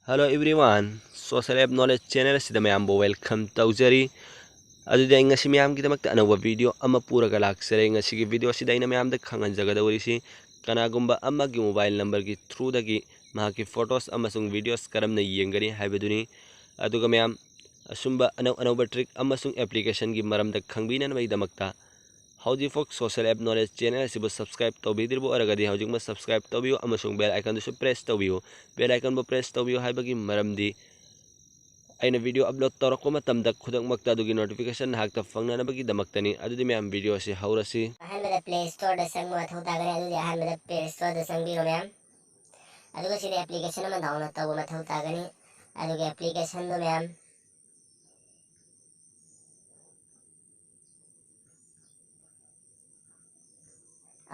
Hello everyone, Social App Knowledge Channel sida mayambo welcome tawjari. Adudi ay ngasi miyamgidamagta anawa video ama puraga laksare ngasigi video sida ina mayamda khanganjagadawrisi kanagumba amagi mobile number gi through dagi mahaki photos amasung videos karamna yengani haibaduni aduga mayam asumba anawba trick amasung application gi maramda khangbina nabaidamakta Howdy folks, Social App Knowledge Channel asibu subscribe tawbidirbo aragadi hawjikma subscribe tawbiyo amasung bell icon dusu press tawbiyo bell icon bo press tawbiyo haibagi maramdi aina video upload tawrakko matamda khudakmakta adugi notification hakta fangnanabagi damaktani adudi mayam video si haurasi ahanbada play store da sang mathau tagani adudi ahanbada play store da sang biro mayam aduga sida application ama download tawo mathau tagani aduga application do mayam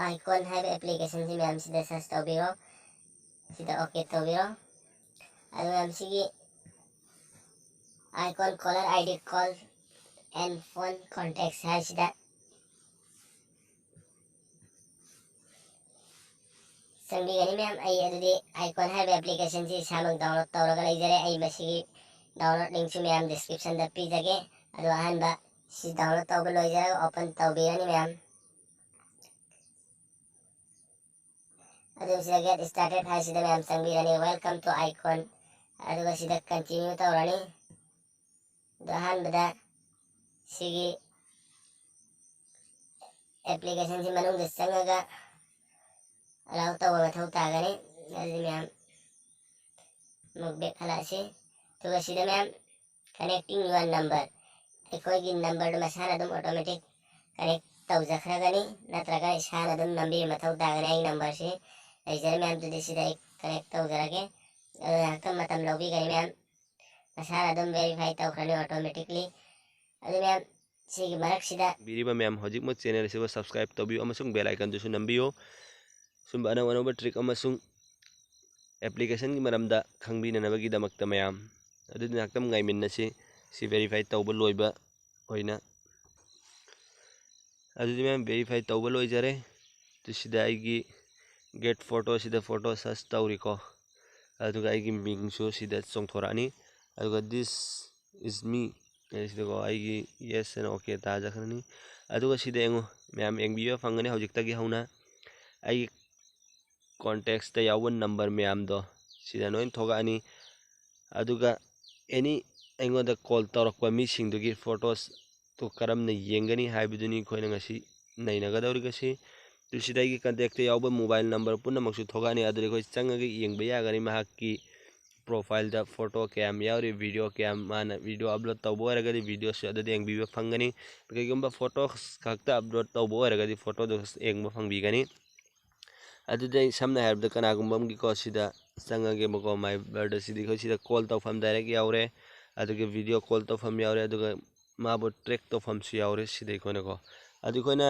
icon have application si mayam sida search tawbiro sida okay tawbiro adu mayam sigi icon caller id call and phone contacts hai sida संगी Ghani ma'am आई अदुदी icon है application से सामग download तौरगा लेजरे आई मसी download link से ma'am description the पीजगे अदु अहनबा सी download तौब लोइजरे open तौबिरनी ma'am अदु से get started है सिदा ma'am संगी गनी वेलकम टू आइकॉन अदु सिदा कंटिन्यू तौरनी दहन बदा सिगी एप्लीकेशन से मनुंग संगगा allow tawo mathau tagani adi ma'am mugbe khalasi to sida ma'am connecting your number ekoi gi number do masana dum automatic connect taw zakhragani natraga isana dum nambi mathau tagani ai number se aijar ma'am to sida connect taw zarage hakam matam lobi gani ma'am masana dum verify taw khani automatically adi ma'am sigi marak sida biriba mayam hojik mo channel sibo subscribe tawbiyo amasung bell icon dusu nambiyo sumba anawba trick amasung application gi maramda khangbina nabagi damakta mayam adudi naktam ngaiminasi si verify tawba loiba hoina adudi mayam verify tawba loijare to sida aigi get photo sida photo search tawriko aduga aigi mingsu sida chongthorani aduga this is me sida ko aigi yes and okay ta jakhrani aduga sida engo mayam engbiyo fangani hojikta gi hauna ai contacts ta yawan number mayam do sida noin thogani aduga any aingoda call tawrakpa mi singdugi photos to karamna yengani haibiduni khoina ngasi nainagadawrigasi to sida gi contact ta yawan mobile number punna maksu thogani adure khoi changagi yengba yagani mahakki profile da photo cam yauri video cam mana video upload tawbo aragadi video se adadi engbiba fangani kayigumba photos khakta upload tawbo aragadi photo do engba fangbigani adudai samna haibda kanagumba amgi ko sida changage bako my bird sidi ko sida call tawfam direct yaure aduge video call tawfam yaure aduga mabo track tawfam su yaure sidai koina ko adu koina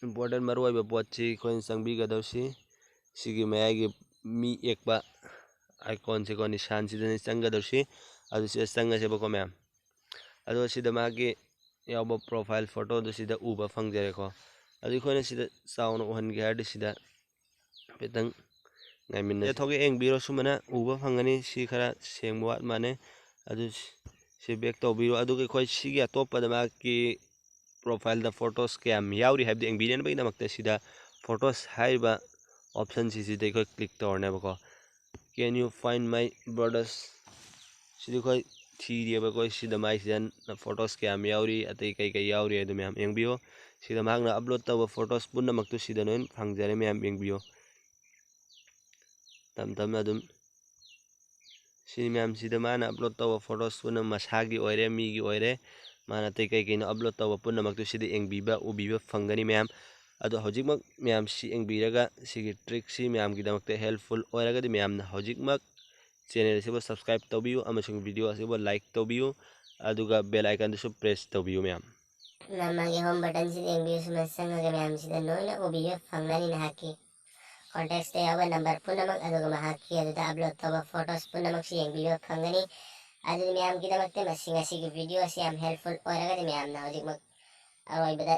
important maru oiba potchi koin sangbi gadawsi sigi mayagi mi ekba icon se ko nisan sida ni changadawsi adu sida changase bako ma'am adu sida magi yawba profile photo du sida uba fangjare ko adu koina sida sauna uhange hadi sida petang ngaiminna thoge eng biro sumana uba fangani si khara sengbo wat mane adu se back to biro adu ke khoi si ya top pada ma ki profile da photos ke am yauri have the eng biren bai namakta sida photos haiba option si si de ko click torne bako can you find my brothers sidi khoi thi dia ba ko sida mai sidan photos ke am yauri atai kai kai yauri adu me am eng bio sida magna upload tawa photos punna maktu sida noin fangjare me am eng bio tam adum sini ma'am sida mana upload tawa photos puna masagi oire mi gi oire mana te kai kai no upload tawa puna maktu sida engbiba ubiba fangani ma'am ado hojikmak ma'am si engbiraga sigi trick si ma'am gi damakte helpful oiraga di ma'am na hojikmak channel sibo subscribe tawbiyo amasung video sibo like tawbiyo aduga bell icon dusu press tawbiyo ma'am namagi home button si engbiyo sumasanga ga ma'am sida noina ubiyo fangani na haki contacts te yawa number punamak aduga mahaki aduda upload tawa photos punamak si yang video fangani adu miyam kita makte masinga sigi video si am helpful oraga di miyam na ujik mak aroy bada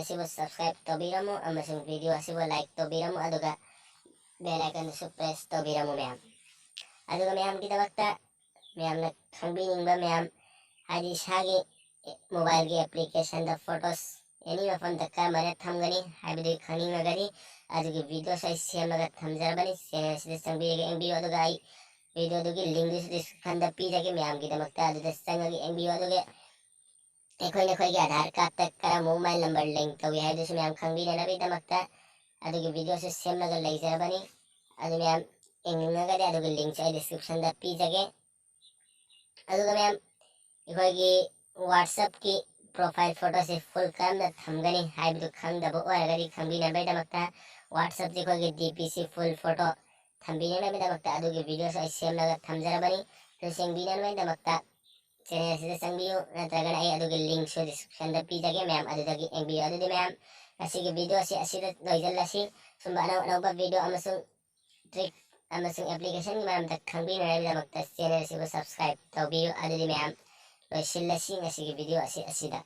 sibo subscribe tobiramu amasung video sibo like tobiramu aduga bell icon su press tobiramu miyam ꯑꯗꯨꯒ ꯃꯌꯥꯝꯒꯤꯗꯃꯛꯇ ꯃꯌꯥꯝꯅ ꯈꯪꯕꯤꯅꯤꯡꯕ ꯃꯌꯥꯝ ꯍꯥꯏꯗꯤ ꯏꯁꯥꯒꯤ ꯃꯣꯕꯥꯏꯜꯒꯤ ꯑꯦꯄ꯭ꯂꯤꯀꯦꯁꯟꯗ ꯐꯣꯇꯣꯁ any ꯃꯐꯝꯗ ꯀꯔꯝꯕꯅ ꯊꯝꯒꯅꯤ ꯍꯥꯏꯕꯗꯨ ꯈꯪꯅꯤꯡꯂꯒꯗꯤ ꯑꯗꯨꯒꯤ ꯚꯤꯗꯤꯑꯣꯁꯨ ꯑꯩ ꯁꯦꯝꯂꯒ ꯊꯝꯖꯔꯕꯅꯤ ꯆꯦꯅꯦꯜ ꯑꯁꯤꯗ ꯆꯪꯕꯤꯔꯒ ꯌꯦꯡꯕꯤꯌꯨ ꯑꯗꯨꯒ ꯑꯩ ꯚꯤꯗꯤꯑꯣꯗꯨꯒꯤ ꯂꯤꯡꯗꯨꯁꯨ ꯗꯤꯁꯀ꯭ꯔꯤꯞꯁꯟꯗ ꯄꯤꯖꯒꯦ ꯃꯌꯥꯝꯒꯤꯗꯃꯛꯇ ꯑꯗꯨꯗ ꯆꯪꯉꯒ ꯌꯦꯡꯕꯤꯌꯨ ꯑꯗꯨꯒ ꯑꯩꯈꯣꯏꯒꯤ आधार कार्ड ꯀꯔꯝꯕ ꯃꯣꯕꯥꯏꯜ ꯅꯝꯕꯔ ꯂꯤꯡ ꯇꯧꯏ ꯍꯥꯏꯕꯗꯨꯁꯨ ꯃꯌꯥꯝ ꯈꯪꯕꯤꯅꯅꯕꯒꯤꯗꯃꯛꯇ ꯑꯗꯨꯒꯤ ꯚꯤꯗꯤꯑꯣꯁꯨ ꯁꯦꯝꯂꯒ ꯂꯩꯖꯔꯕꯅꯤ ꯑꯗꯨ ꯃꯌꯥꯝ ꯌꯦꯡꯅꯤꯡꯉꯒꯗꯤ ꯑꯗꯨꯒꯤ ꯂꯤꯡꯛꯁꯨ ꯑꯩ ꯗꯤꯁꯀ꯭ꯔꯤꯞꯁꯟꯗ ꯄꯤꯖꯒꯦ ꯑꯗꯨꯒ ꯃꯌꯥꯝ ꯑꯩꯈꯣꯏꯒꯤ WhatsAppꯀꯤ ꯄ꯭ꯔꯣꯐꯥꯏꯜ ꯐꯣꯇꯣꯁꯦ ꯐꯨꯜ ꯀꯔꯝꯅ ꯊꯝꯒꯅꯤ ꯍꯥꯏꯕꯗꯨ ꯈꯪꯗꯕ ꯑꯣꯏꯔꯒꯗꯤ ꯈꯪꯕꯤꯅꯕꯒꯤꯗꯃꯛꯇ WhatsAppꯁꯦ ꯑꯩꯈꯣꯏꯒꯤ DPC ꯐꯨꯜ ꯐꯣꯇꯣ ꯊꯝꯕꯤꯅꯕꯒꯤꯗꯃꯛꯇ ꯑꯗꯨꯒꯤ ꯚꯤꯗꯤꯑꯣꯁꯨ ꯑꯩ ꯁꯦꯝꯂꯒ ꯊꯝꯖꯔꯕꯅꯤ ꯑꯗꯨ ꯌꯦꯡꯕꯤꯅꯕꯒꯤꯗꯃꯛꯇ ꯆꯦꯅꯦꯜ ꯑꯁꯤꯗ ꯆꯪꯕꯤꯌꯨ ꯅꯠꯇ꯭ꯔꯒꯅ ꯑꯩ ꯑꯗꯨꯒꯤ ꯂꯤꯡꯛꯁꯨ ꯗꯤꯁꯀ꯭ꯔꯤꯞꯁꯟꯗ ꯄꯤꯖꯒꯦ ꯃꯌꯥꯝ ꯑꯗꯨꯗꯒꯤ ꯌꯦꯡꯕꯤꯌꯨ ꯑꯗꯨꯗꯤ ꯃꯌꯥꯝ ꯉꯁꯤꯒꯤ ꯚꯤꯗꯤꯑꯣꯁꯤ ꯑꯁꯤꯗ ꯂꯣꯏꯁꯤꯜꯂꯁꯤ ꯁꯨꯝꯕ ꯑꯅꯧ ꯑꯅꯧꯕ ꯚꯤꯗꯤꯑꯣ ꯑꯃꯁꯨꯡ ꯇ꯭ꯔꯤꯛ ꯑꯃꯁꯨꯡ ꯑꯦꯄ꯭ꯂꯤꯀꯦꯁꯟꯒꯤ ꯃꯔꯝꯗ ꯈꯪꯕꯤꯅꯕꯒꯤꯗꯃꯛꯇ ꯆꯦꯅꯦꯜ ꯑꯁꯤꯕꯨ ꯁꯕꯁꯀ꯭ꯔꯥꯏꯕ ꯇꯧꯕꯤꯌꯨ ꯑꯗꯨꯗꯤ ꯃꯌꯥꯝ ꯂꯣꯏꯁꯤꯜꯂꯁꯤ ꯉꯁꯤꯒꯤ ꯚꯤꯗꯤꯑꯣ ꯑꯁꯤꯗ